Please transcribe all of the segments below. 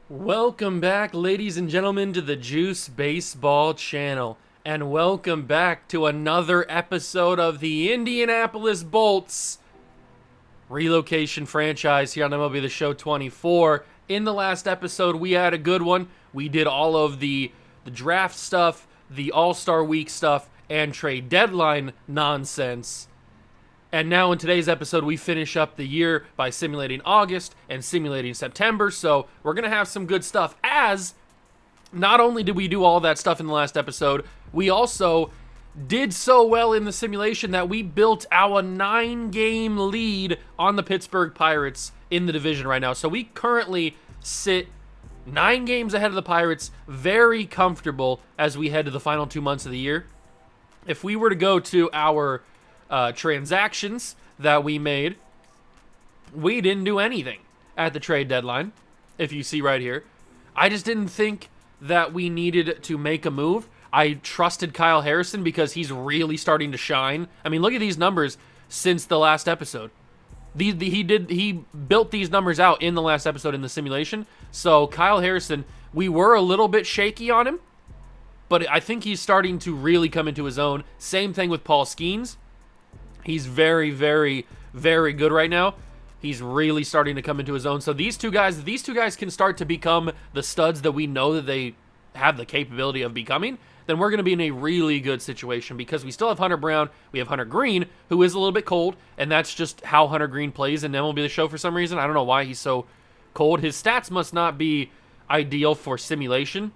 Welcome back, ladies and gentlemen, to the Juice Baseball channel. And welcome back to another episode of the Indianapolis Bolts Relocation franchise here on MLB The Show 24. In the last episode, we had a good one. We did all of the draft stuff, the All-Star Week stuff, and trade deadline nonsense. And now in today's episode, we finish up the year by simulating August and simulating September. So we're going to have some good stuff, as not only did we do all that stuff in the last episode, we also did so well in the simulation that we built our 9-game lead on the Pittsburgh Pirates in the division right now. So we currently sit 9 games ahead of the Pirates, very comfortable as we head to the final 2 months of the year. If we were to go to our transactions that we made, we didn't do anything at the trade deadline. If you see right here, I just didn't think that we needed to make a move. I trusted Kyle Harrison because he's really starting to shine. I mean, look at these numbers since the last episode. He built these numbers out in the last episode in the simulation. So Kyle Harrison, we were a little bit shaky on him, but I think he's starting to really come into his own. Same thing with Paul Skeens. He's very, very, very good right now. He's really starting to come into his own. So these two guys can start to become the studs that we know that they have the capability of becoming. Then we're going to be in a really good situation because we still have Hunter Brown. We have Hunter Green, who is a little bit cold, and that's just how Hunter Green plays in MLB The Show for some reason. I don't know why he's so cold. His stats must not be ideal for simulation.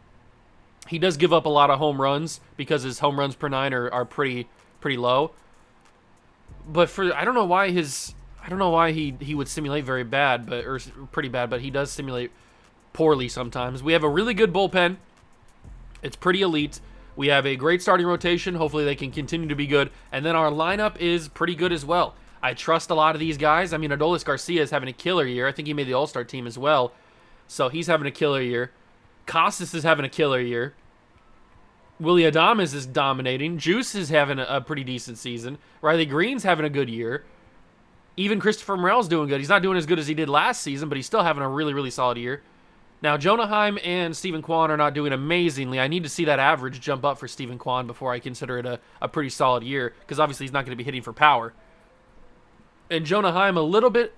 He does give up a lot of home runs because his home runs per 9 are pretty low. But I don't know why he would simulate very bad, or pretty bad, but he does simulate poorly sometimes. We have a really good bullpen. It's pretty elite. We have a great starting rotation. Hopefully they can continue to be good. And then our lineup is pretty good as well. I trust a lot of these guys. I mean, Adolis Garcia is having a killer year. I think he made the All-Star team as well. So he's having a killer year. Costas is having a killer year. Willie Adames is dominating. Juice is having a pretty decent season. Riley Green's having a good year. Even Christopher Morel's doing good. He's not doing as good as he did last season, but he's still having a really, really solid year. Now, Jonah Heim and Stephen Kwan are not doing amazingly. I need to see that average jump up for Stephen Kwan before I consider it a pretty solid year, because obviously he's not going to be hitting for power. And Jonah Heim a little bit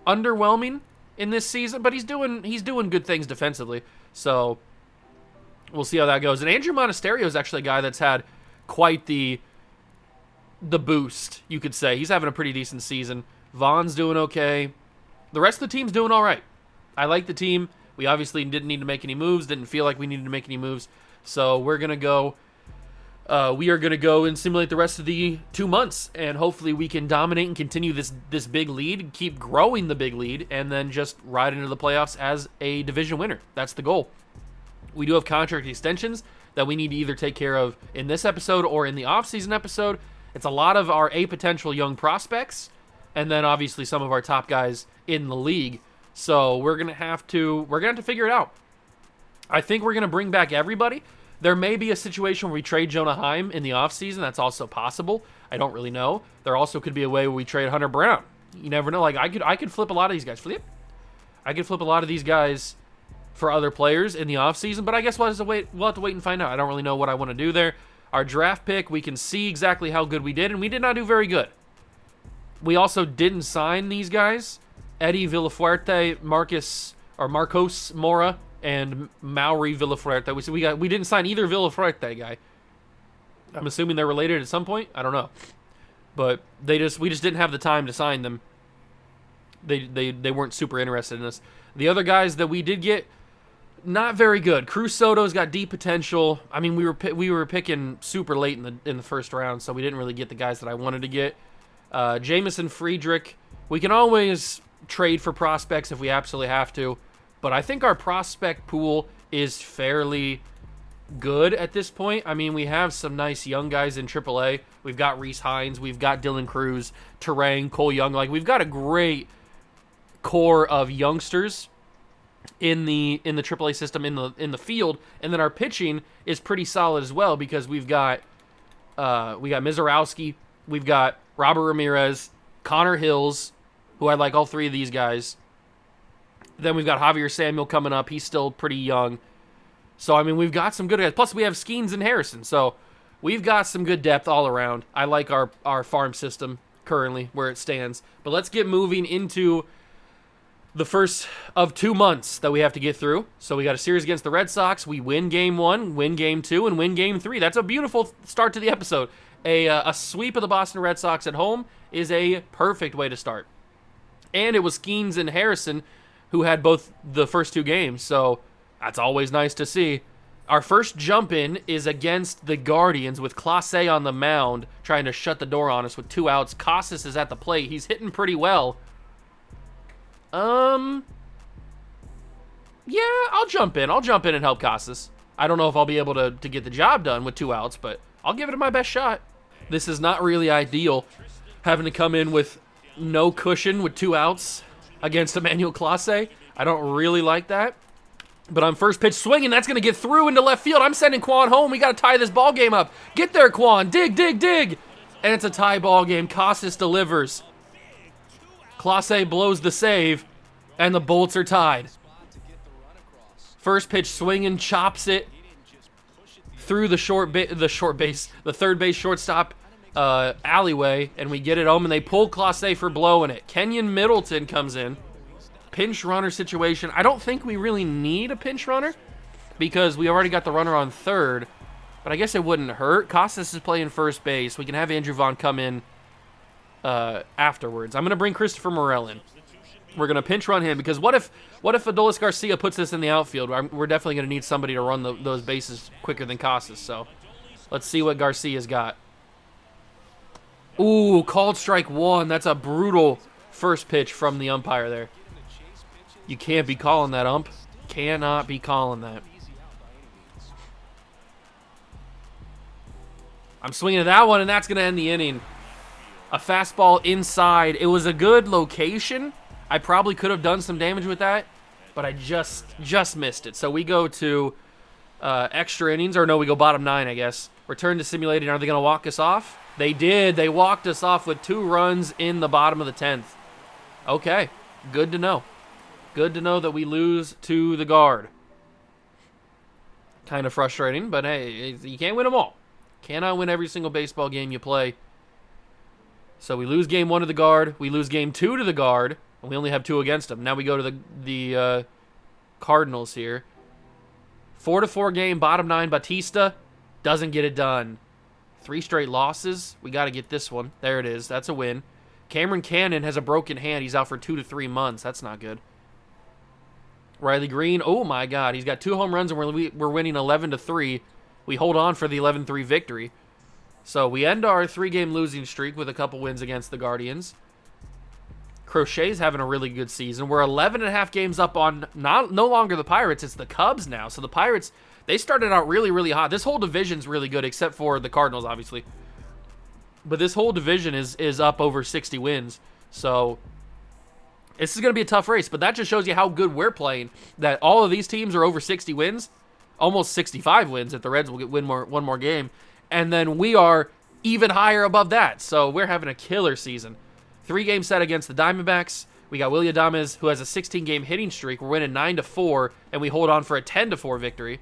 underwhelming in this season, but he's doing good things defensively. So we'll see how that goes. And Andrew Monasterio is actually a guy that's had quite the boost, you could say. He's having a pretty decent season. Vaughn's doing okay. The rest of the team's doing all right. I like the team. We obviously didn't need to make any moves. Didn't feel like we needed to make any moves. So we're going to go. We are going to go and simulate the rest of the 2 months. And hopefully we can dominate and continue this big lead. Keep growing the big lead. And then just ride into the playoffs as a division winner. That's the goal. We do have contract extensions that we need to either take care of in this episode or in the offseason episode. It's a lot of our potential young prospects, and then obviously some of our top guys in the league. So we're gonna have to figure it out. I think we're gonna bring back everybody. There may be a situation where we trade Jonah Heim in the offseason. That's also possible. I don't really know. There also could be a way where we trade Hunter Brown. You never know. Like I could flip a lot of these guys. I could flip a lot of these guys for other players in the offseason, but I guess we'll have to wait and find out. I don't really know what I want to do there. Our draft pick, we can see exactly how good we did, and we did not do very good. We also didn't sign these guys. Eddie Villafuerte, Marcos Mora, and Mauri Villafuerte. We didn't sign either Villafuerte guy. I'm assuming they're related at some point. I don't know. But we just didn't have the time to sign them. They weren't super interested in us. The other guys that we did get, not very good. Cruz Soto's got deep potential. I mean, we were picking super late in the first round, so we didn't really get the guys that I wanted to get. Jamison Friedrich, we can always trade for prospects if we absolutely have to, but I think our prospect pool is fairly good at this point. I mean, we have some nice young guys in AAA. We've got Reese Hines, we've got Dylan Cruz, Terang, Cole Young. Like, we've got a great core of youngsters in the AAA system in the field, and then our pitching is pretty solid as well because we got Mizorowski, we've got Robert Ramirez, Connor Hills, who I like all three of these guys. Then we've got Javier Samuel coming up. He's still pretty young. So, I mean, we've got some good guys. Plus, we have Skeens and Harrison. So, we've got some good depth all around. I like our farm system currently where it stands. But let's get moving into the first of 2 months that we have to get through. So, we got a series against the Red Sox. We win Game 1, win Game 2, and win Game 3. That's a beautiful start to the episode. A sweep of the Boston Red Sox at home is a perfect way to start. And it was Skeens and Harrison who had both the first 2 games. So, that's always nice to see. Our first jump in is against the Guardians with Clase on the mound trying to shut the door on us with 2 outs. Casas is at the plate. He's hitting pretty well. Yeah, I'll jump in. I'll jump in and help Casas. I don't know if I'll be able to get the job done with 2 outs, but I'll give it my best shot. This is not really ideal, having to come in with no cushion with 2 outs against Emmanuel Clase. I don't really like that. But on first pitch swinging, that's going to get through into left field. I'm sending Quan home. We got to tie this ball game up. Get there, Quan. Dig, dig, dig. And it's a tie ball game. Casas delivers. Clase blows the save, and the Bolts are tied. First pitch swinging, chops it through the third base shortstop alleyway, and we get it home, and they pull Clase for blowing it. Kenyon Middleton comes in. Pinch runner situation. I don't think we really need a pinch runner because we already got the runner on third, but I guess it wouldn't hurt. Casas is playing first base. We can have Andrew Vaughn come in afterwards. I'm going to bring Christopher Morel in. We're going to pinch run him because what if Adolis Garcia puts this in the outfield? We're definitely going to need somebody to run those bases quicker than Casas, so let's see what Garcia's got. Ooh, called strike 1. That's a brutal first pitch from the umpire there. You can't be calling that, ump. Cannot be calling that. I'm swinging at that one, and that's going to end the inning. A fastball inside. It was a good location. I probably could have done some damage with that, but I just missed it. So we go to extra innings, or no, we go bottom 9, I guess. Return to simulating. Are they going to walk us off? They did. They walked us off with 2 runs in the bottom of the 10th. Okay, good to know. Good to know that we lose to the Guard. Kind of frustrating, but hey, you can't win them all. Cannot win every single baseball game you play. So we lose game 1 to the Guard. We lose game 2 to the Guard. And we only have 2 against them. Now we go to the Cardinals here. 4-4 game, bottom 9. Batista doesn't get it done. 3 straight losses. We got to get this one. There it is. That's a win. Cameron Cannon has a broken hand. He's out for 2 to 3 months. That's not good. Riley Green, oh my God, he's got 2 home runs and we're winning 11-3. We hold on for the 11-3 victory. So we end our 3-game losing streak with a couple wins against the Guardians. Crochet's having a really good season. We're 11.5 games up on no longer the Pirates, it's the Cubs now. So the Pirates, they started out really, really hot. This whole division's really good except for the Cardinals, obviously. But this whole division is up over 60 wins. So this is going to be a tough race, but that just shows you how good we're playing, that all of these teams are over 60 wins, almost 65 wins if the Reds will win one more game, and then we are even higher above that, so we're having a killer season. 3-game set against the Diamondbacks. We got Willy Adames, who has a 16-game hitting streak. We're winning 9-4, and we hold on for a 10-4 victory.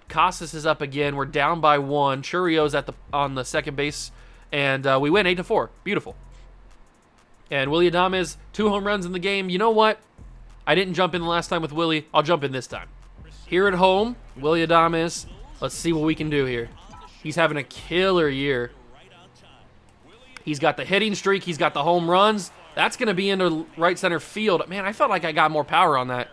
Casas is up again. We're down by 1. Churrio's on the second base, and we win 8-4. Beautiful. And Willy Adames, 2 home runs in the game. You know what? I didn't jump in the last time with Willy. I'll jump in this time. Here at home, Willy Adames. Let's see what we can do here. He's having a killer year. He's got the hitting streak. He's got the home runs. That's going to be into right center field. Man, I felt like I got more power on that.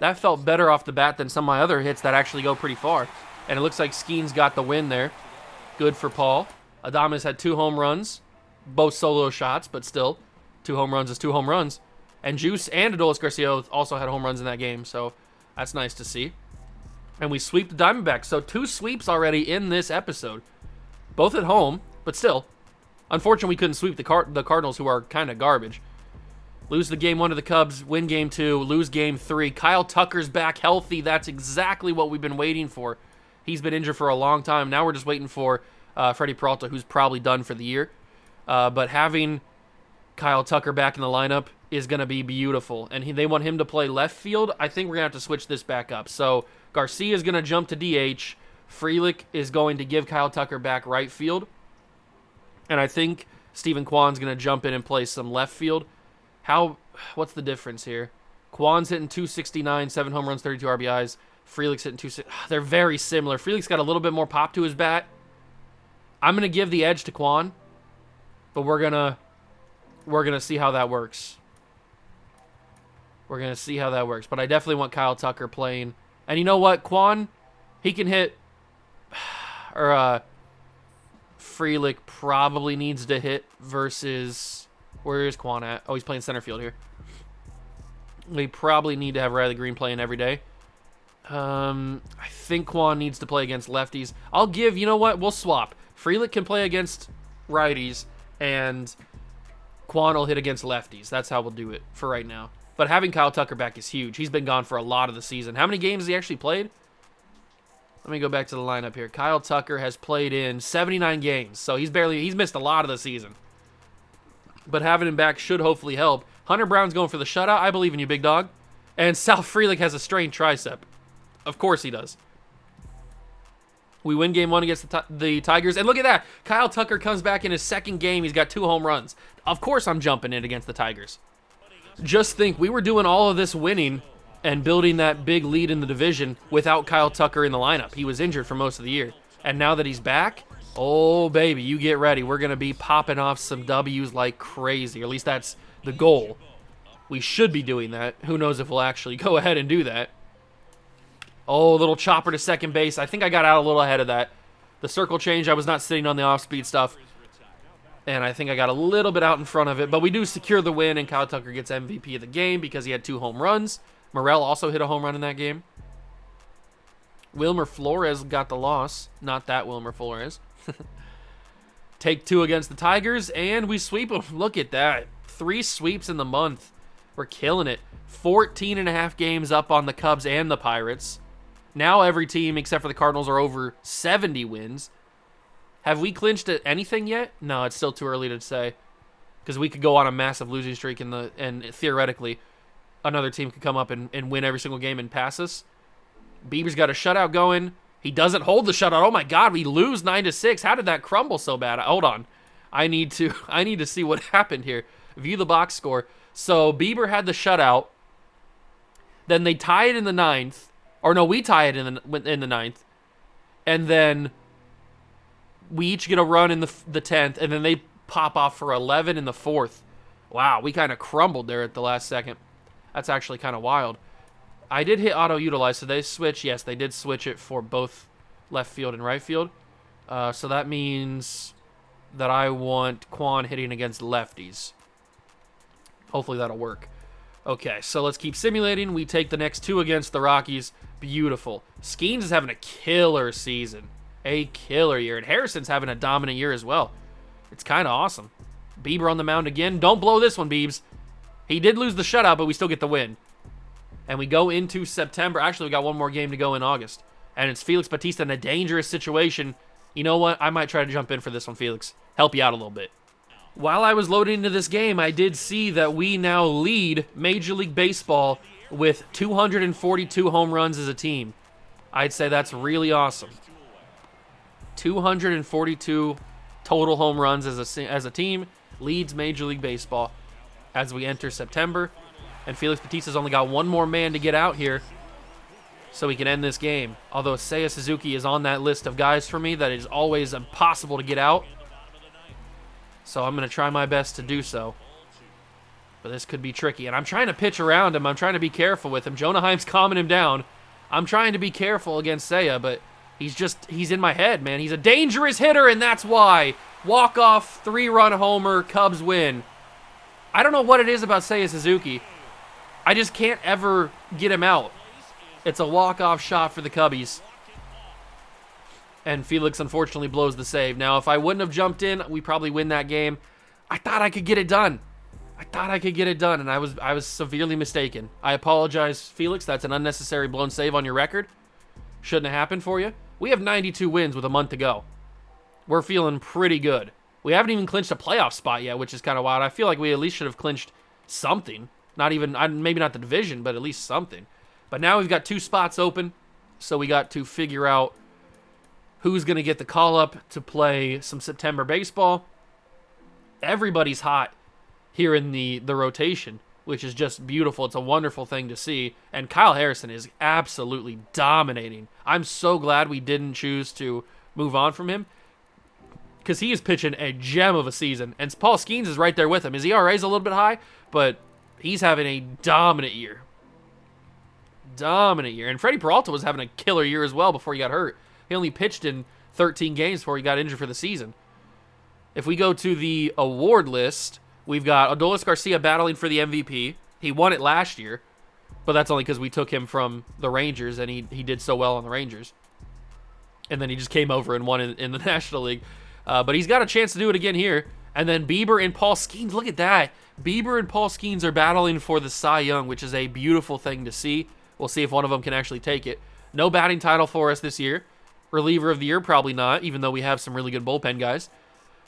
That felt better off the bat than some of my other hits that actually go pretty far. And it looks like Skeens got the win there. Good for Paul. Adames had 2 home runs. Both solo shots, but still, 2 home runs is 2 home runs. And Juice and Adolis Garcia also had home runs in that game, so that's nice to see. And we sweep the Diamondbacks, so 2 sweeps already in this episode. Both at home, but still. Unfortunately, we couldn't sweep the Cardinals, who are kind of garbage. Lose the game 1 to the Cubs, win game 2, lose game 3. Kyle Tucker's back healthy. That's exactly what we've been waiting for. He's been injured for a long time. Now we're just waiting for Freddie Peralta, who's probably done for the year. But having Kyle Tucker back in the lineup is going to be beautiful. And they want him to play left field. I think we're going to have to switch this back up. So Garcia is going to jump to DH. Frelick is going to give Kyle Tucker back right field. And I think Stephen Kwan's going to jump in and play some left field. What's the difference here? Kwan's hitting 269, 7 home runs, 32 RBIs. Frelick's hitting 260. They're very similar. Frelick's got a little bit more pop to his bat. I'm going to give the edge to Kwan, but we're going to see how that works. We're going to see how that works, but I definitely want Kyle Tucker playing. And you know what? Kwan, he can hit, or Frelick probably needs to hit versus, where is Kwan at? Oh, he's playing center field here. We probably need to have Riley Green playing every day. I think Kwan needs to play against lefties. I'll give, you know what? We'll swap. Frelick can play against righties, and Kwan will hit against lefties. That's how we'll do it for right now. But having Kyle Tucker back is huge. He's been gone for a lot of the season. How many games has he actually played? Let me go back to the lineup here. Kyle Tucker has played in 79 games, so he's missed a lot of the season. But having him back should hopefully help. Hunter Brown's going for the shutout. I believe in you, big dog. And Sal Frelick has a strained tricep. Of course he does. We win game 1 against the Tigers. And look at that. Kyle Tucker comes back in his second game. He's got 2 home runs. Of course I'm jumping in against the Tigers. Just think, we were doing all of this winning and building that big lead in the division without Kyle Tucker in the lineup. He was injured for most of the year. And now that he's back, oh, baby, you get ready. We're going to be popping off some W's like crazy. Or at least that's the goal. We should be doing that. Who knows if we'll actually go ahead and do that. Oh, little chopper to second base. I think I got out a little ahead of that. The circle change, I was not sitting on the off-speed stuff. And I think I got a little bit out in front of it. But we do secure the win, and Kyle Tucker gets MVP of the game because he had 2 home runs. Morel also hit a home run in that game. Wilmer Flores got the loss. Not that Wilmer Flores. Take 2 against the Tigers, and we sweep them. Look at that. 3 sweeps in the month. We're killing it. 14.5 games up on the Cubs and the Pirates. Now every team except for the Cardinals are over 70 wins. Have we clinched anything yet? No, it's still too early to say. Because we could go on a massive losing streak and theoretically another team could come up and win every single game and pass us. Bieber's got a shutout going. He doesn't hold the shutout. Oh my God, we lose 9-6. How did that crumble so bad? Hold on. I need to see what happened here. View the box score. So Bieber had the shutout. Then they tie it in the 9th. Or no, we tie it in the 9th. And then we each get a run in the 10th. And then they pop off for 11 in the 4th. Wow, we kind of crumbled there at the last second. That's actually kind of wild. I did hit auto-utilize, so they switch. Yes, they did switch it for both left field and right field. So that means that I want Kwan hitting against lefties. Hopefully that'll work. Okay, so let's keep simulating. We take the next 2 against the Rockies. Beautiful. Skeens is having a killer season. A killer year. And Harrison's having a dominant year as well. It's kind of awesome. Bieber on the mound again. Don't blow this one, Biebs. He did lose the shutout, but we still get the win. And we go into September. Actually, we got one more game to go in August. And it's Felix Bautista in a dangerous situation. You know what? I might try to jump in for this one, Felix. Help you out a little bit. While I was loading into this game, I did see that we now lead Major League Baseball with 242 home runs as a team. I'd say that's really awesome. 242 total home runs as a team leads Major League Baseball as we enter September. And Felix Bautista's only got one more man to get out here so we can end this game. Although Seiya Suzuki is on that list of guys for me that is always impossible to get out. So I'm going to try my best to do so. But this could be tricky. And I'm trying to pitch around him. I'm trying to be careful with him. Jonah Heim's calming him down. I'm trying to be careful against Seiya, but he's in my head, man. He's a dangerous hitter, and that's why. Walk-off, 3-run homer, Cubs win. I don't know what it is about Seiya Suzuki. I just can't ever get him out. It's a walk-off shot for the Cubbies. And Felix, unfortunately, blows the save. Now, if I wouldn't have jumped in, we probably win that game. I thought I could get it done. And I was severely mistaken. I apologize, Felix. That's an unnecessary blown save on your record. Shouldn't have happened for you. We have 92 wins with a month to go. We're feeling pretty good. We haven't even clinched a playoff spot yet, which is kind of wild. I feel like we at least should have clinched something. Not even, maybe not the division, but at least something. But now we've got 2 spots open, so we got to figure out who's going to get the call-up to play some September baseball. Everybody's hot here in the rotation, which is just beautiful. It's a wonderful thing to see. And Kyle Harrison is absolutely dominating. I'm so glad we didn't choose to move on from him, because he is pitching a gem of a season. And Paul Skeens is right there with him. His ERA is a little bit high, but he's having a dominant year. Dominant year. And Freddie Peralta was having a killer year as well before he got hurt. He only pitched in 13 games before he got injured for the season. If we go to the award list, we've got Adolis Garcia battling for the MVP. He won it last year, but that's only because we took him from the Rangers, and he did so well on the Rangers. And then he just came over and won in the National League. But he's got a chance to do it again here. And then Bieber and Paul Skeens, look at that. Bieber and Paul Skeens are battling for the Cy Young, which is a beautiful thing to see. We'll see if one of them can actually take it. No batting title for us this year. Reliever of the year, probably not, even though we have some really good bullpen guys.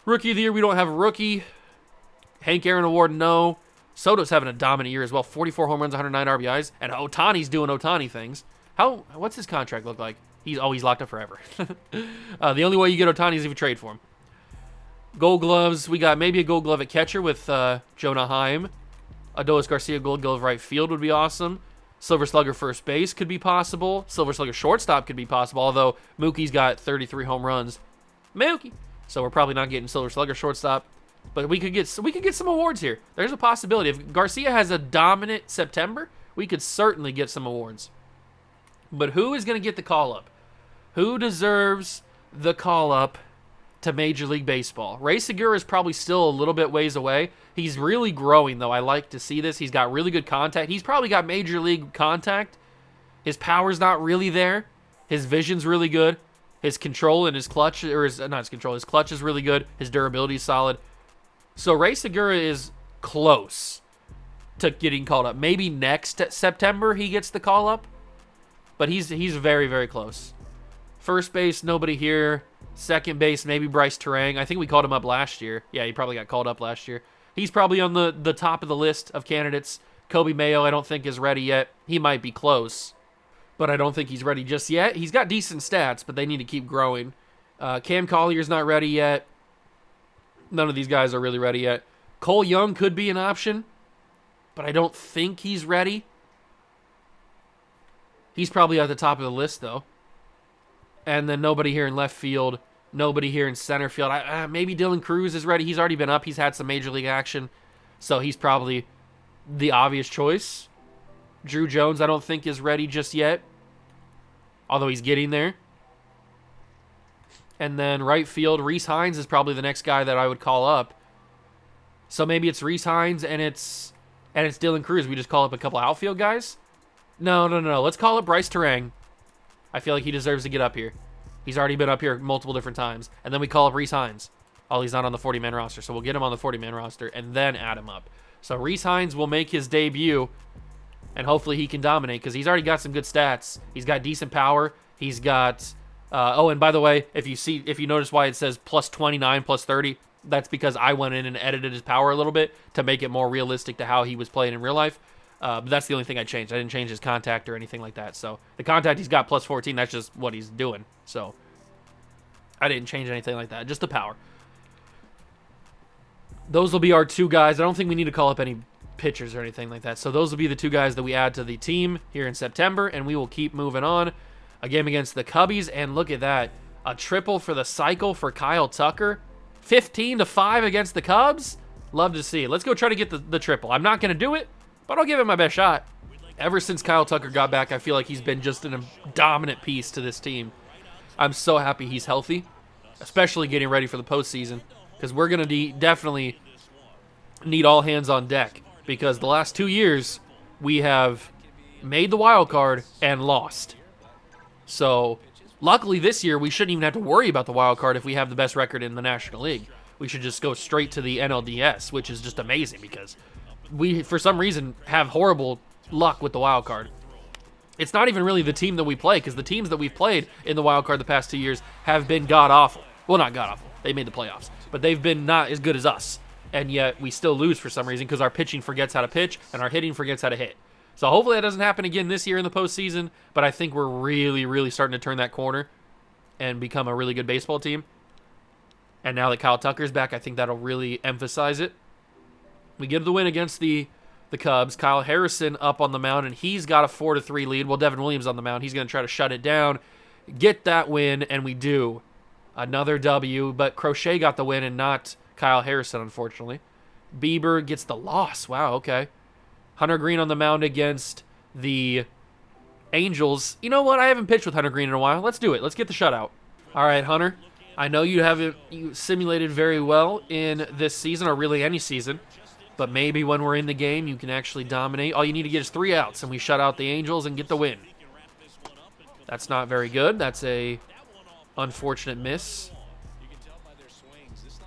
Rookie of the year, we don't have a rookie. Hank Aaron Award, no. Soto's having a dominant year as well. 44 home runs, 109 RBIs. And Ohtani's doing Ohtani things. What's his contract look like? He's locked up forever. The only way you get Ohtani is if you trade for him. Gold Gloves, we got maybe a Gold Glove at catcher with Jonah Heim. Adolis Garcia Gold Glove right field would be awesome. Silver Slugger first base could be possible. Silver Slugger shortstop could be possible, although Mookie's got 33 home runs. Mookie! So we're probably not getting Silver Slugger shortstop. But we could get some awards here. There's a possibility. If Garcia has a dominant September, we could certainly get some awards. But who is going to get the call-up? Who deserves the call-up to Major League Baseball? Ray Segura is probably still a little bit ways away. He's really growing, though. I like to see this. He's got really good contact. He's probably got Major League contact. His power's not really there. His vision's really good. His control and his clutch, his clutch is really good. His durability is solid. So Ray Segura is close to getting called up. Maybe next September he gets the call-up, but he's very, very close. First base, nobody here. Second base, maybe Bryce Terang. I think we called him up last year. Yeah, he probably got called up last year. He's probably on the top of the list of candidates. Kobe Mayo, I don't think is ready yet. He might be close, but I don't think he's ready just yet. He's got decent stats, but they need to keep growing. Cam Collier's not ready yet. None of these guys are really ready yet. Cole Young could be an option, but I don't think he's ready. He's probably at the top of the list, though. And then nobody here in left field. Nobody here in center field. Maybe Dylan Cruz is ready. He's already been up. He's had some Major League action. So he's probably the obvious choice. Drew Jones, I don't think, is ready just yet. Although he's getting there. And then right field, Rhys Hines is probably the next guy that I would call up. So maybe it's Rhys Hines and it's Dylan Cruz. We just call up a couple outfield guys? No. Let's call up Bryce Terang. I feel like he deserves to get up here. He's already been up here multiple different times. And then we call up Rhys Hines. Oh, he's not on the 40-man roster, so we'll get him on the 40-man roster and then add him up. So Rhys Hines will make his debut, and hopefully he can dominate because he's already got some good stats. He's got decent power. He's got... and by the way, if you notice why it says plus 29, plus 30, that's because I went in and edited his power a little bit to make it more realistic to how he was playing in real life. But that's the only thing I changed. I didn't change his contact or anything like that. So the contact he's got plus 14, that's just what he's doing. So I didn't change anything like that. Just the power. Those will be our two guys. I don't think we need to call up any pitchers or anything like that. So those will be the two guys that we add to the team here in September, and we will keep moving on. A game against the Cubbies, and look at that. A triple for the cycle for Kyle Tucker. 15-5 against the Cubs. Love to see it. Let's go try to get the triple. I'm not going to do it, but I'll give it my best shot. Ever since Kyle Tucker got back, I feel like he's been just a dominant piece to this team. I'm so happy he's healthy, especially getting ready for the postseason, because we're going to definitely need all hands on deck, because the last 2 years we have made the wild card and lost. So luckily this year we shouldn't even have to worry about the wild card if we have the best record in the National League. We should just go straight to the NLDS, which is just amazing because we, for some reason, have horrible luck with the wild card. It's not even really the team that we play, because the teams that we've played in the wild card the past 2 years have been god-awful. Well, not god-awful. They made the playoffs. But they've been not as good as us. and yet we still lose for some reason because our pitching forgets how to pitch and our hitting forgets how to hit. So hopefully that doesn't happen again this year in the postseason, but I think we're really, really starting to turn that corner and become a really good baseball team. And now that Kyle Tucker's back, I think that'll really emphasize it. We get the win against the Cubs. Kyle Harrison up on the mound, and he's got a 4-3 lead. Well, Devin Williams on the mound. He's going to try to shut it down, get that win, and we do. Another W, but Crochet got the win and not Kyle Harrison, unfortunately. Bieber gets the loss. Wow, okay. Hunter Green on the mound against the Angels. You know what? I haven't pitched with Hunter Green in a while. Let's do it. Let's get the shutout. All right, Hunter. I know you simulated very well in this season, or really any season, but maybe when we're in the game, you can actually dominate. All you need to get is 3 outs, and we shut out the Angels and get the win. That's not very good. That's a unfortunate miss.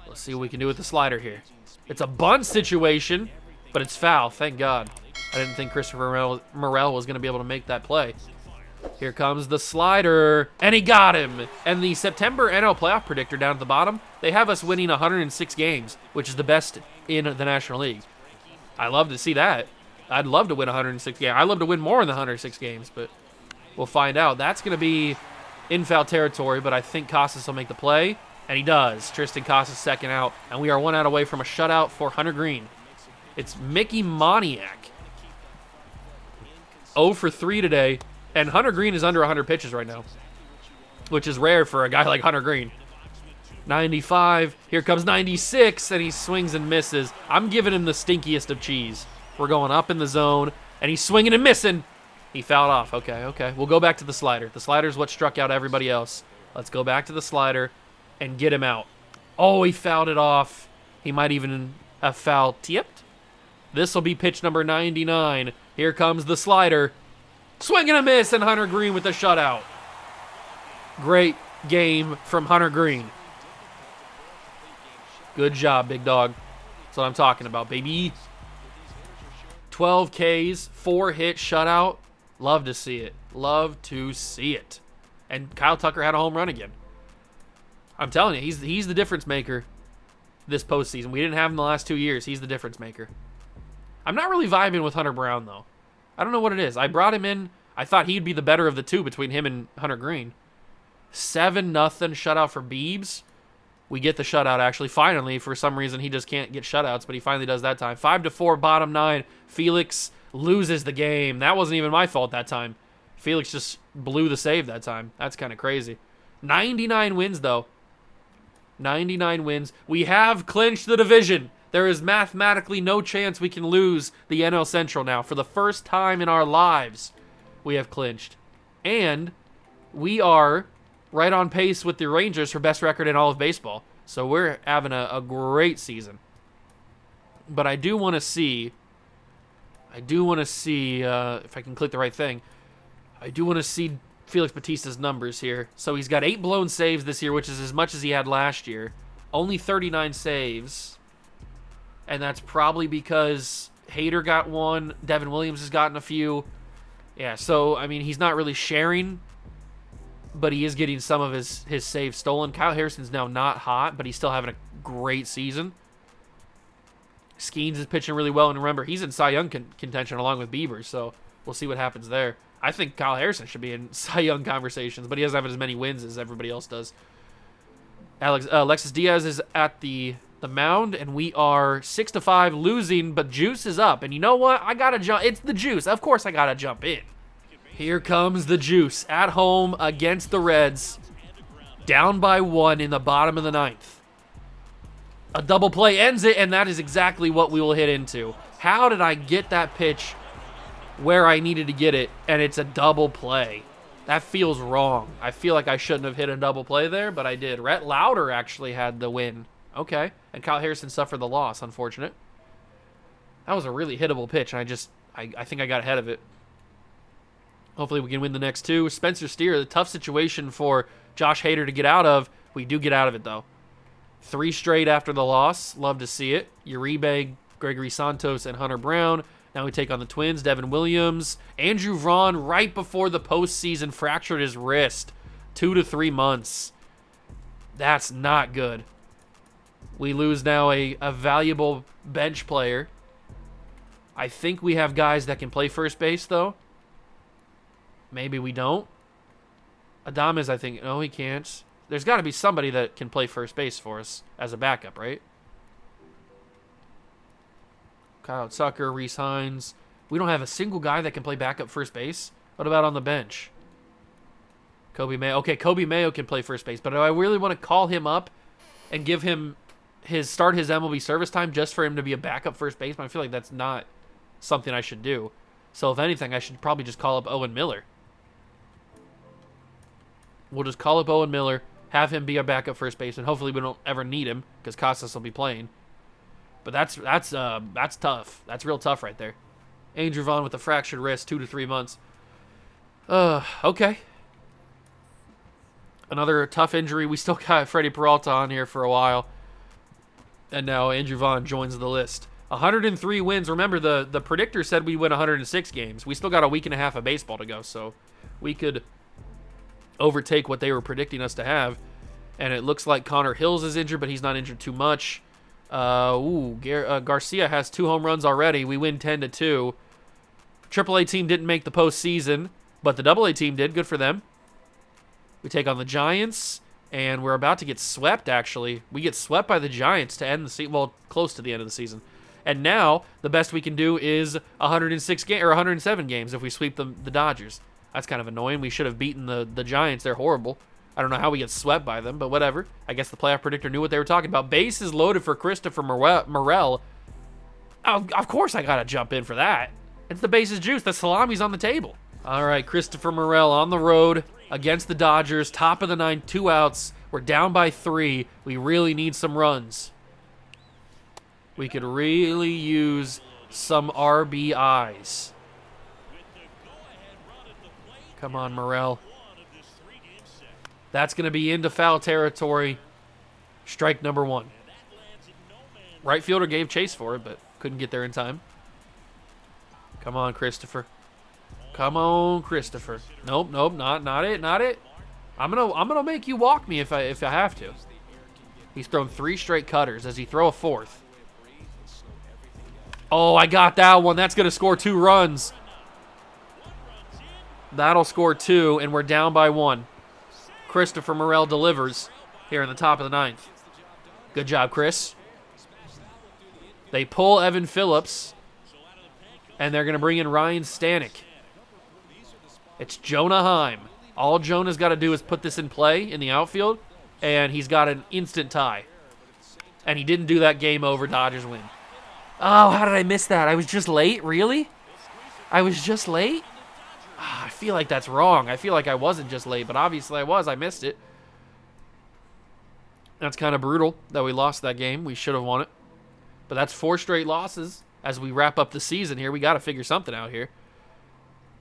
Let's see what we can do with the slider here. It's a bunt situation, but it's foul. Thank God. I didn't think Christopher Morel was going to be able to make that play. Here comes the slider, and he got him. And the September NL playoff predictor down at the bottom, they have us winning 106 games, which is the best in the National League. I love to see that. I'd love to win 106 games. I'd love to win more than the 106 games, but we'll find out. That's going to be in foul territory, but I think Casas will make the play, and he does. Tristan Casas second out, and we are 1 out away from a shutout for Hunter Green. It's Mickey Moniak. 0 for 3 today. And Hunter Green is under 100 pitches right now, which is rare for a guy like Hunter Green. 95. Here comes 96, and he swings and misses. I'm giving him the stinkiest of cheese. We're going up in the zone, and he's swinging and missing. He fouled off. Okay. We'll go back to the slider. The slider is what struck out everybody else. Let's go back to the slider and get him out. Oh, he fouled it off. He might even have foul tipped. This will be pitch number 99. Here comes the slider. Swing and a miss, and Hunter Green with the shutout. Great game from Hunter Green. Good job, big dog. That's what I'm talking about, baby. 12 Ks, 4-hit shutout. Love to see it. Love to see it. And Kyle Tucker had a home run again. I'm telling you, he's the difference maker this postseason. We didn't have him the last 2 years. He's the difference maker. I'm not really vibing with Hunter Brown, though. I don't know what it is. I brought him in. I thought he'd be the better of the two between him and Hunter Green. 7-0 shutout for Biebs. We get the shutout, actually. Finally, for some reason, he just can't get shutouts, but he finally does that time. 5-4, bottom 9. Felix loses the game. That wasn't even my fault that time. Felix just blew the save that time. That's kind of crazy. 99 wins, though. 99 wins. We have clinched the division. There is mathematically no chance we can lose the NL Central now. For the first time in our lives, we have clinched. And we are right on pace with the Rangers for best record in all of baseball. So we're having a great season. But I do want to see, if I can click the right thing, I do want to see Felix Bautista's numbers here. So he's got 8 blown saves this year, which is as much as he had last year. Only 39 saves. And that's probably because Hader got one. Devin Williams has gotten a few. Yeah, so, I mean, he's not really sharing, but he is getting some of his saves stolen. Kyle Harrison's now not hot, but he's still having a great season. Skeens is pitching really well, and remember, he's in Cy Young contention along with Bieber, so we'll see what happens there. I think Kyle Harrison should be in Cy Young conversations, but he doesn't have as many wins as everybody else does. Alexis Diaz is at the mound, and we are 6-5 losing, but Juice is up. And you know what? I gotta jump. It's the Juice. Of course I gotta jump in. Here comes the Juice at home against the Reds. Down by 1 in the bottom of the 9th. A double play ends it, and that is exactly what we will hit into. How did I get that pitch where I needed to get it, and it's a double play? That feels wrong. I feel like I shouldn't have hit a double play there, but I did. Rhett Lauder actually had the win. Okay. And Kyle Harrison suffered the loss. Unfortunate. That was a really hittable pitch, and I think I got ahead of it. Hopefully we can win the next 2. Spencer Steer, the tough situation for Josh Hader to get out of. We do get out of it, though. 3 straight after the loss. Love to see it. Uribe, Gregory Santos, and Hunter Brown. Now we take on the Twins. Devin Williams. Andrew Vaughn, right before the postseason, fractured his wrist. 2 to 3 months. That's not good. We lose now a valuable bench player. I think we have guys that can play first base, though. Maybe we don't. Adames, I think. No, he can't. There's got to be somebody that can play first base for us as a backup, right? Kyle Tucker, Reese Hines. We don't have a single guy that can play backup first base. What about on the bench? Kobe Mayo. Okay, Kobe Mayo can play first base, but do I really want to call him up and give him start his MLB service time just for him to be a backup first baseman? I feel like that's not something I should do. So if anything, I should probably just call up Owen Miller. We'll just call up Owen Miller, have him be our backup first baseman. Hopefully we don't ever need him because Costas will be playing. But that's tough. That's real tough right there. Andrew Vaughn with a fractured wrist, 2 to 3 months. Okay. Another tough injury. We still got Freddie Peralta on here for a while. And now Andrew Vaughn joins the list. 103 wins. Remember, the predictor said we'd win 106 games. We still got a week and a half of baseball to go, so we could overtake what they were predicting us to have. And it looks like Connor Hills is injured, but he's not injured too much. Garcia has 2 home runs already. We win 10-2. AAA team didn't make the postseason, but the AA team did. Good for them. We take on the Giants, and we're about to get swept, actually. We get swept by the Giants to end the season. Well, close to the end of the season. And now, the best we can do is 107 games if we sweep the Dodgers. That's kind of annoying. We should have beaten the Giants. They're horrible. I don't know how we get swept by them, but whatever. I guess the playoff predictor knew what they were talking about. Base is loaded for Christopher Morel. Of course I got to jump in for that. It's the bases juice. The salami's on the table. All right, Christopher Morel on the road against the Dodgers. Top of the 9th, 2 outs. We're down by 3. We really need some runs. We could really use some RBIs. Come on, Morel. That's going to be into foul territory. Strike number 1. Right fielder gave chase for it, but couldn't get there in time. Come on, Christopher. Come on, Christopher. Nope, not it. I'm gonna make you walk me if I have to. He's thrown 3 straight cutters. Does he throw a 4th? Oh, I got that one. That's gonna score 2 runs. That'll score 2, and we're down by 1. Christopher Morel delivers here in the top of the 9th. Good job, Chris. They pull Evan Phillips, and they're going to bring in Ryan Stanek. It's Jonah Heim. All Jonah's got to do is put this in play in the outfield, and he's got an instant tie. And he didn't do that. Game over. Dodgers win. Oh, how did I miss that? I was just late? Really? I was just late? I feel like that's wrong. I feel like I wasn't just late, but obviously I was. I missed it. That's kind of brutal that we lost that game. We should have won it. But that's 4 straight losses as we wrap up the season here. We got to figure something out here.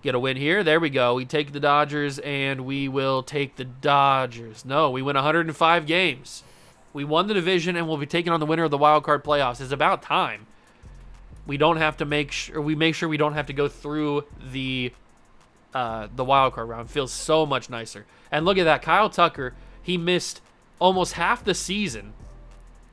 Get a win here. There we go. We take the Dodgers, and we will take the Dodgers. No, we win 105 games. We won the division, and we'll be taking on the winner of the wild card playoffs. It's about time. We don't have to make sure we don't have to go through the wild card round. Feels so much nicer. And look at that, Kyle Tucker. He missed almost half the season.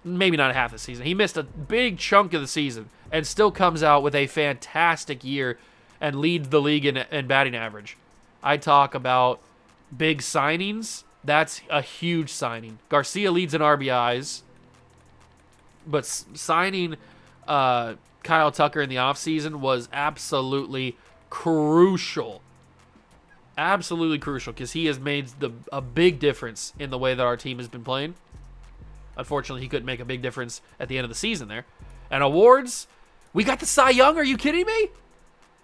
Maybe not half the season. He missed a big chunk of the season and still comes out with a fantastic year and leads the league in batting average. I talk about big signings. That's a huge signing. Garcia leads in RBIs, but signing Kyle Tucker in the offseason was absolutely crucial. Absolutely crucial, because he has made a big difference in the way that our team has been playing. Unfortunately, he couldn't make a big difference at the end of the season there. And awards, we got the Cy Young. Are you kidding me?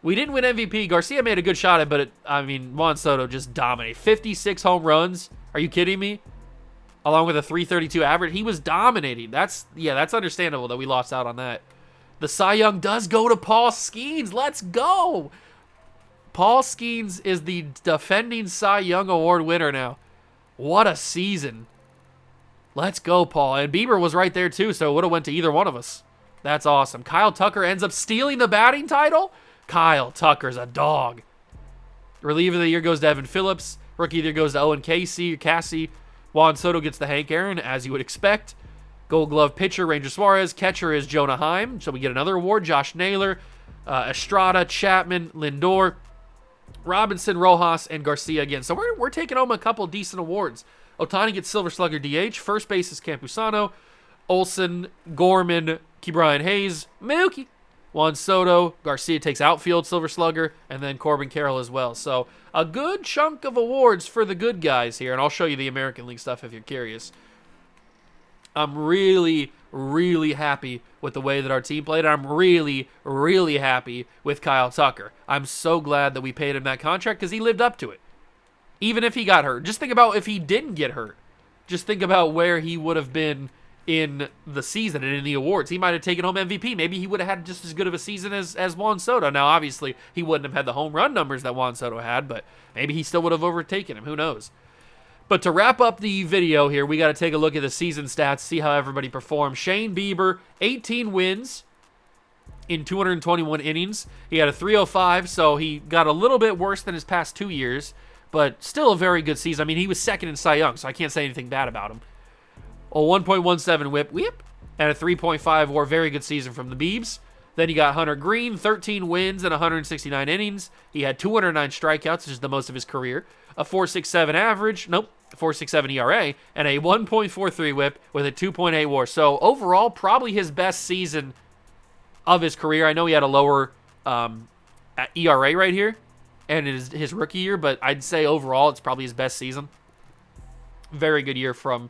We didn't win MVP. Garcia made a good shot at it, but Juan Soto just dominated. 56 home runs. Are you kidding me? Along with a 332 average. He was dominating. That's understandable that we lost out on that. The Cy Young does go to Paul Skeens. Let's go. Paul Skeens is the defending Cy Young Award winner now. What a season. Let's go, Paul. And Bieber was right there, too, so it would have went to either one of us. That's awesome. Kyle Tucker ends up stealing the batting title? Kyle Tucker's a dog. Reliever of the year goes to Evan Phillips. Rookie of the year goes to Owen Casey. Juan Soto gets the Hank Aaron, as you would expect. Gold Glove pitcher, Ranger Suarez. Catcher is Jonah Heim, so we get another award. Josh Naylor, Estrada, Chapman, Lindor, Robinson, Rojas, and Garcia again. So we're taking home a couple decent awards. Ohtani gets Silver Slugger DH. First base is Campusano. Olsen, Gorman, Ke'Bryan Hayes, Mookie, Juan Soto. Garcia takes outfield Silver Slugger, and then Corbin Carroll as well. So a good chunk of awards for the good guys here, and I'll show you the American League stuff if you're curious. I'm really, really happy with the way that our team played. I'm really, really happy with Kyle Tucker. I'm so glad that we paid him that contract because he lived up to it. Even if he got hurt. Just think about if he didn't get hurt. Just think about where he would have been in the season and in the awards. He might have taken home MVP. Maybe he would have had just as good of a season as Juan Soto. Now, obviously, he wouldn't have had the home run numbers that Juan Soto had, but maybe he still would have overtaken him. Who knows? But to wrap up the video here, we got to take a look at the season stats, see how everybody performed. Shane Bieber, 18 wins in 221 innings. He had a 305, so he got a little bit worse than his past 2 years, but still a very good season. I mean, he was second in Cy Young, so I can't say anything bad about him. A 1.17 whip, and a 3.5 WAR. Very good season from the Biebs. Then you got Hunter Green, 13 wins and 169 innings. He had 209 strikeouts, which is the most of his career. A 4.67 average, 4.67 ERA, and a 1.43 whip with a 2.8 WAR. So overall, probably his best season of his career. I know he had a lower ERA right here, and it is his rookie year, but I'd say overall it's probably his best season. Very good year from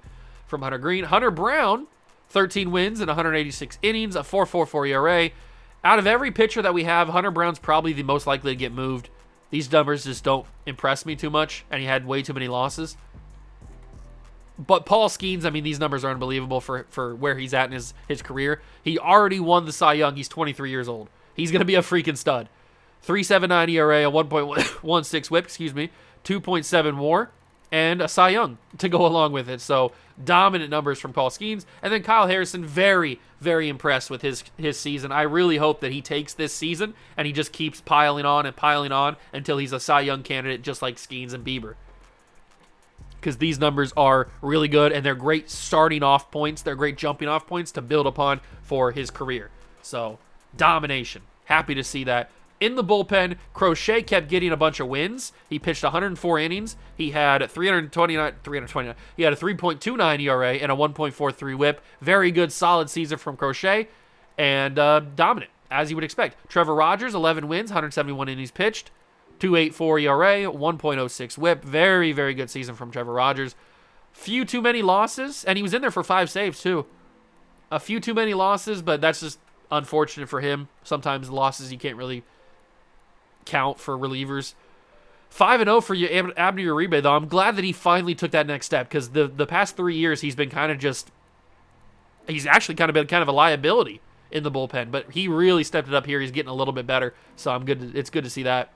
Hunter Green. Hunter Brown, 13 wins and 186 innings, a 4.44 ERA. Out of every pitcher that we have, Hunter Brown's probably the most likely to get moved. These numbers just don't impress me too much, and he had way too many losses. But Paul Skeens, I mean, these numbers are unbelievable for where he's at in his career. He already won the Cy Young. He's 23 years old. He's going to be a freaking stud. 3.79 ERA, a 1.16 whip, 2.7 WAR, and a Cy Young to go along with it. So dominant numbers from Paul Skeens. And then Kyle Harrison, very, very impressed with his season. I really hope that he takes this season and he just keeps piling on until he's a Cy Young candidate just like Skeens and Bieber. Because these numbers are really good and they're great starting off points. They're great jumping off points to build upon for his career. So domination. Happy to see that. In the bullpen, Crochet kept getting a bunch of wins. He pitched 104 innings. He had 329. He had a 3.29 ERA and a 1.43 whip. Very good, solid season from Crochet, and dominant, as you would expect. Trevor Rogers, 11 wins, 171 innings pitched, 2.84 ERA, 1.06 whip. Very, very good season from Trevor Rogers. Few too many losses, and he was in there for 5 saves, too. A few too many losses, but that's just unfortunate for him. Sometimes the losses you can't really count for relievers. 5-0 for Abner Uribe, though. I'm glad that he finally took that next step because the past 3 years he's been he's actually kind of been a liability in the bullpen, but he really stepped it up here. He's getting a little bit better, so it's good to see that.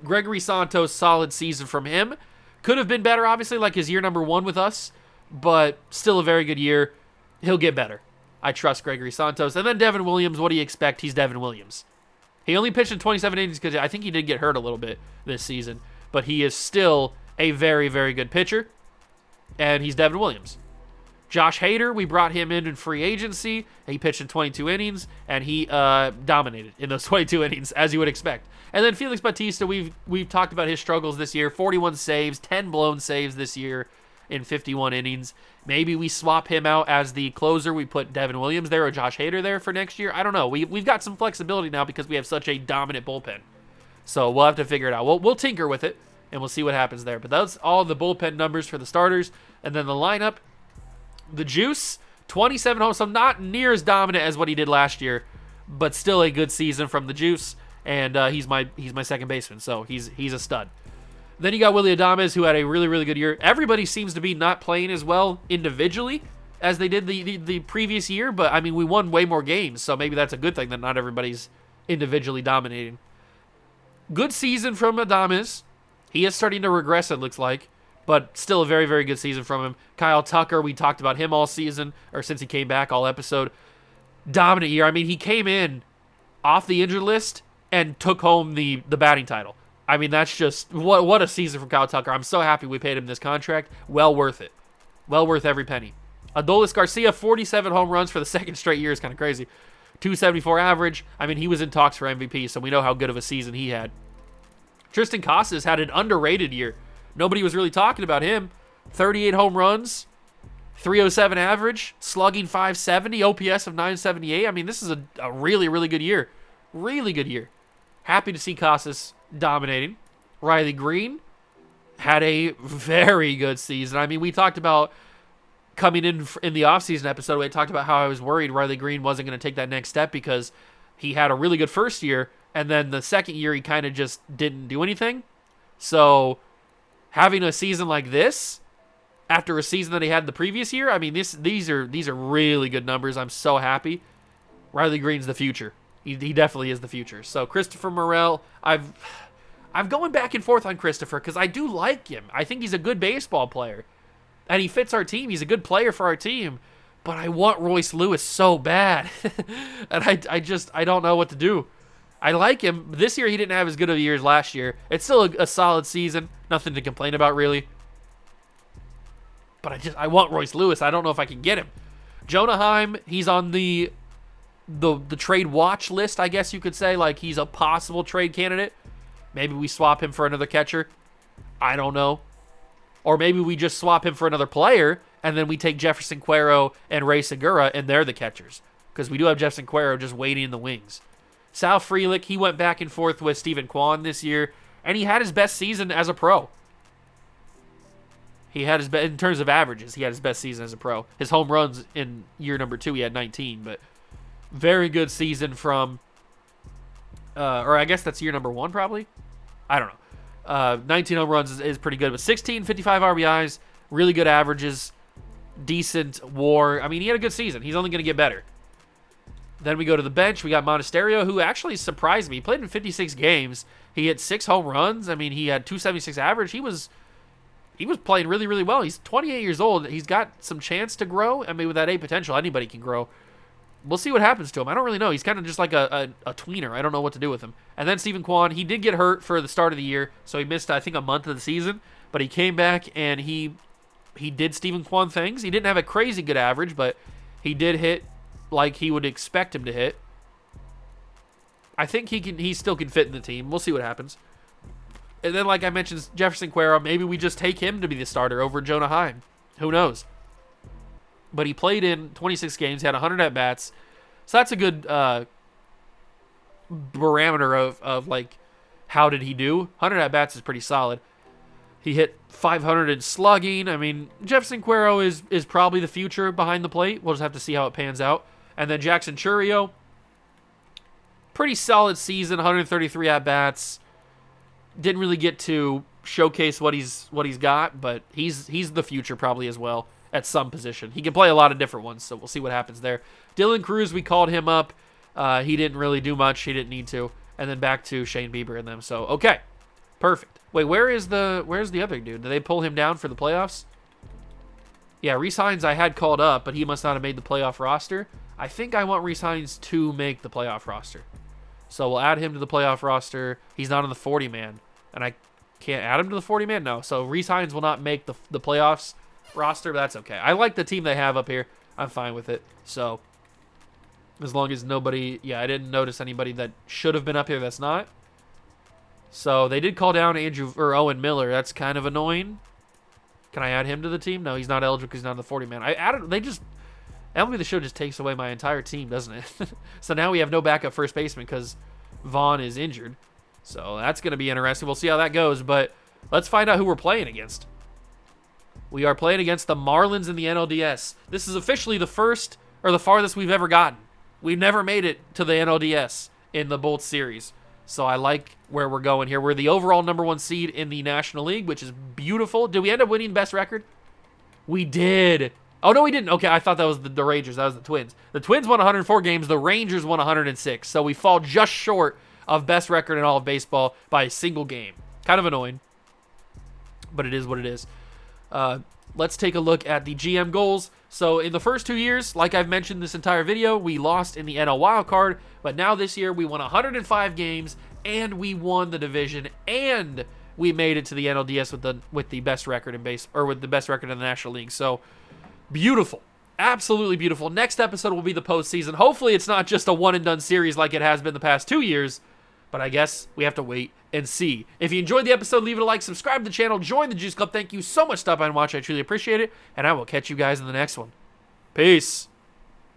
Gregory Santos, solid season from him. Could have been better, obviously, like his year number 1 with us, but still a very good year. He'll get better. I trust Gregory Santos. And then Devin Williams, what do you expect? He's Devin Williams. He only pitched in 27 innings because I think he did get hurt a little bit this season. But he is still a very, very good pitcher. And he's Devin Williams. Josh Hader, we brought him in free agency. He pitched in 22 innings, and he dominated in those 22 innings, as you would expect. And then Felix Bautista, we've talked about his struggles this year. 41 saves, 10 blown saves this year in 51 innings. Maybe we swap him out as the closer. We put Devin Williams there or Josh Hader there for next year. I don't know. We've got some flexibility now because we have such a dominant bullpen. So we'll have to figure it out. We'll tinker with it, and we'll see what happens there. But that's all the bullpen numbers for the starters. And then the lineup, the Juice, 27 homes. So not near as dominant as what he did last year, but still a good season from the Juice. And he's my second baseman, so he's a stud. Then you got Willy Adames, who had a really, really good year. Everybody seems to be not playing as well individually as they did the previous year, but, I mean, we won way more games, so maybe that's a good thing that not everybody's individually dominating. Good season from Adames. He is starting to regress, it looks like, but still a very, very good season from him. Kyle Tucker, we talked about him all season, or since he came back all episode. Dominant year. I mean, he came in off the injured list and took home the batting title. I mean, that's just, what a season from Kyle Tucker. I'm so happy we paid him this contract. Well worth it. Well worth every penny. Adolis Garcia, 47 home runs for the second straight year is kind of crazy. 274 average. I mean, he was in talks for MVP, so we know how good of a season he had. Tristan Casas had an underrated year. Nobody was really talking about him. 38 home runs, 307 average, slugging 570, OPS of 978. I mean, this is a really, really good year. Really good year. Happy to see Casas dominating. Riley Green had a very good season. I mean, we talked about coming in the offseason episode, we talked about how I was worried Riley Green wasn't going to take that next step because he had a really good first year, and then the second year he kind of just didn't do anything. So having a season like this after a season that he had the previous year, I mean, these are really good numbers. I'm so happy. Riley Green's the future. He definitely is the future. So Christopher Morel, I'm going back and forth on Christopher because I do like him. I think he's a good baseball player. And he fits our team. He's a good player for our team. But I want Royce Lewis so bad. And I don't know what to do. I like him. This year he didn't have as good of a year as last year. It's still a solid season. Nothing to complain about, really. But I want Royce Lewis. I don't know if I can get him. Jonah Heim, he's on the trade watch list, I guess you could say. Like, he's a possible trade candidate. Maybe we swap him for another catcher. I don't know. Or maybe we just swap him for another player, and then we take Jefferson Cuero and Ray Segura, and they're the catchers. Because we do have Jefferson Cuero just waiting in the wings. Sal Frelick, he went back and forth with Stephen Kwan this year, and he had his best season as a pro. He had in terms of averages, he had his best season as a pro. His home runs in year number 2, he had 19, but very good season from, or I guess that's year number 1 probably? I don't know. 19 home runs is pretty good, but 16, 55 RBIs, really good averages, decent WAR. I mean, he had a good season. He's only going to get better. Then we go to the bench. We got Monasterio, who actually surprised me. He played in 56 games. He hit 6 home runs. I mean, he had 276 average. He was playing really, really well. He's 28 years old. He's got some chance to grow. I mean, with that A potential, anybody can grow. We'll see what happens to him. I don't really know. He's kind of just like a tweener. I don't know what to do with him. And then Stephen Kwan, he did get hurt for the start of the year, so he missed, I think, a month of the season. But he came back, and he did Stephen Kwan things. He didn't have a crazy good average, but he did hit like he would expect him to hit. I think he still can fit in the team. We'll see what happens. And then, like I mentioned, Jefferson Cuero, maybe we just take him to be the starter over Jonah Heim. Who knows? But he played in 26 games, he had 100 at-bats. So that's a good barometer of like, how did he do? 100 at-bats is pretty solid. He hit 500 in slugging. I mean, Jefferson Cuero is probably the future behind the plate. We'll just have to see how it pans out. And then Jackson Chourio, pretty solid season, 133 at-bats. Didn't really get to showcase what he's got, but he's the future probably as well. At some position. He can play a lot of different ones, so we'll see what happens there. Dylan Cruz, we called him up. He didn't really do much. He didn't need to. And then back to Shane Bieber and them. So, okay. Perfect. Wait, where's the other dude? Did they pull him down for the playoffs? Yeah, Rhys Hines I had called up, but he must not have made the playoff roster. I think I want Rhys Hines to make the playoff roster. So we'll add him to the playoff roster. He's not on the 40-man. And I can't add him to the 40-man? No. So Rhys Hines will not make the playoffs roster, but that's okay. I like the team they have up here. I'm fine with it. So, as long as nobody... Yeah, I didn't notice anybody that should have been up here that's not. So, they did call down Owen Miller. That's kind of annoying. Can I add him to the team? No, he's not eligible because he's not on the 40-man. MLB The Show just takes away my entire team, doesn't it? So, now we have no backup first baseman because Vaughn is injured. So, that's going to be interesting. We'll see how that goes, but let's find out who we're playing against. We are playing against the Marlins in the NLDS. This is officially the first or the farthest we've ever gotten. We've never made it to the NLDS in the Bolts series. So I like where we're going here. We're the overall #1 seed in the National League, which is beautiful. Did we end up winning best record? We did. Oh, no, we didn't. Okay, I thought that was the Rangers. That was the Twins. The Twins won 104 games. The Rangers won 106. So we fall just short of best record in all of baseball by a single game. Kind of annoying, but it is what it is. Let's take a look at the GM goals. So in the first 2 years, like I've mentioned this entire video, we lost in the NL wildcard, but now this year we won 105 games and we won the division and we made it to the NLDS with the best record in base, or with the best record in the National League. So beautiful. absolutely beautiful. Next episode will be the postseason. Hopefully it's not just a one-and-done series like it has been the past 2 years, but I guess we have to wait and see. If you enjoyed the episode, leave it a like, subscribe to the channel, join the Juice Club. Thank you so much for stopping by and watching. I truly appreciate it, and I will catch you guys in the next one. Peace.